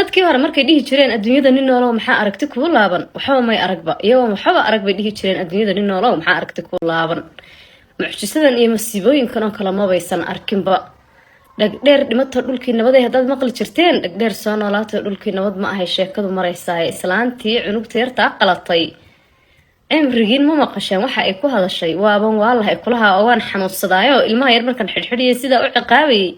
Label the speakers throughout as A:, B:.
A: dadkii hore markay dhihi jireen adduunyada nin noolow maxaa aragti kuu laaban waxba may aragba iyagoo waxba arag bay dhihi jireen adduunyada nin noolow maxaa aragti kuu laaban mucjisadan iyo masiibooyinkan oo kale mabaysan arkinba dhagdheer dhimata dhulkii nabaday haddaad maqli jirteen dhagdheer soo noolaatay dhulkii nabad ma ahay sheekadu maraysaa islaantii cunugta yartaa qalatay cimrigiin ma maqasheen waxa ay ku hadashay waaban waalahay kulaha oo waan xanuunsadaayo ilmaha yar markan xidhxidhiyay sidaa u ciqaabayay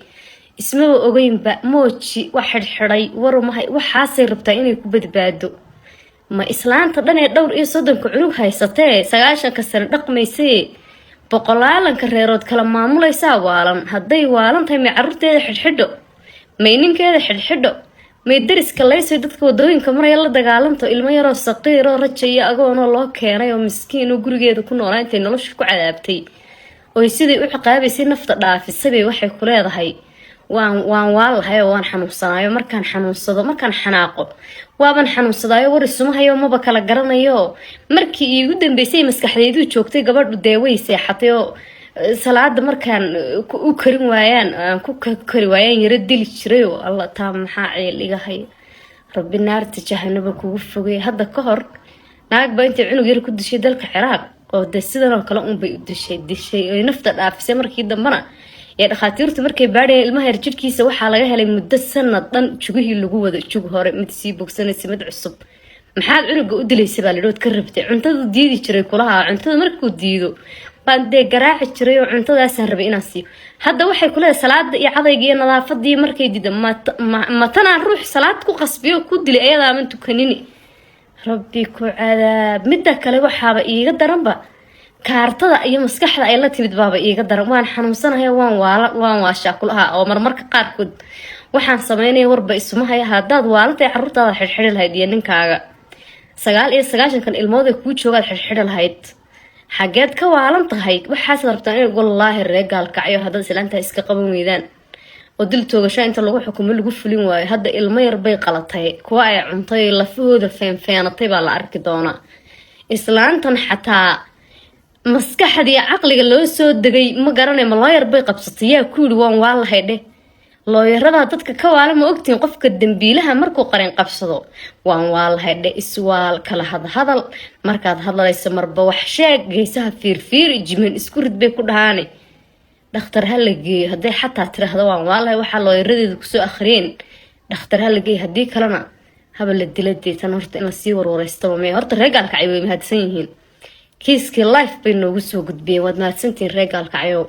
A: ismaba ogeynba mooji wax xidhxidhay warumahay waxaasay rabtaa inay ku badbaado ma islaanta dhan ee dhowr iyo 30 cunug haysatee 90 sano dhaqmaysay boqolaalanka reerood kala maamulaysaa waalan hadday waalan tahay may carruurteeda xidhxidho may ninkeeda xidhxidho may dariska laysay dadka wadooyinka maraya la dagaalanto ilmo yaroo saqiiroo rajaya agoonoo loo keenay oo miskiin oo gurigeeda ku noolaa intay nolosha ku cadaabtay oo sidii u ciqaabaysay nafta dhaafisay waxay ku leedahay waan waalahay oo waan xanuunsanayo markaan xanuunsado markaan xanaaqo waaban xanuunsadaayo war isumahayo maba kala garanayo markii iigu dambeysay maskaxdeedu joogtay gabadhu deeway seexatay oo salaada markaan u karin waayaan ku kari waayaan yara dili jiray oo alla taa maxaa ceel iga hay rabbi naarta jahannaba kugu fogay hadda ka hor naag baa intay cunug yar ku dishay dalka Ciraaq oo sidan oo kale bay u dishay oo nafta dhaafisay markii dambana ee dhaqaatiirtu markay baadheen ilmaha yar jirkiisa waxa laga helay muddo sanad dhan jugihii lagu wada jug hore mid sii bogsanaysa mid cusub maxaad cunuga u dilaysay baa lidhood ka rabtay cuntada diidi jiray kulaha cuntada markuu diido baan dee garaaci jiray oo cuntadaasaan rabay inaan siiyo hadda waxay ku leedahay salaada iyo cadayga iyo nadaafadii markay diido matanaan ruux salaad ku qasbiyo ku dilay ayadaa man tukanini rabbi ku cadaab midda kale waxaaba iiga daranba kaartada iyo maskaxda ay la timid baaba iiga daran waan xanuunsanahay waan waashaa kulaha oo marmarka qaarkood waxaan sameynay warba isumahay haddaad waalantay carruurtaada xidhxidhi lahayd iyo ninkaaga 99 ilmood ay kuu joogaad xidhxidhi lahayd xageed ka waalan tahay waxaas rabtaan in wallaahi reegaal kacayo haddaad islaanta iska qaban weydaan oo dil toogasho inta lagu xukumo lagu fulin waayo hadda ilmo yar bay qalatay kuwa ay cuntay lafahooda feenfeenatay baa la arki doonaa islaantan xataa maskaxdii caqliga loo soo degay ma garanay ma looyar bay qabsatay yaa ku yiri waan waalahay dheh looyarada dadka ka waala ma ogtiin qofka dambiilaha markuu qarin qabsado waan waalahay dheh iswaal kala hadal markaad hadlayso marba wax sheeg geesaha fiirfiir jimin isku rid bay ku dhahaanay dhakhtar hal la geeyo hadday xataa tiraahdo waan waalahay waxa looyaradeedu ku soo akhriyeen dhakhtar hal la geeyo hadii kalena haba la diladay tan horta in la sii warwareysto ma horta reegaalka ay way mahadsan yihiin kiiskii life bay noogu soo gudbiyeen waad mahadsantiin reegaalka ayo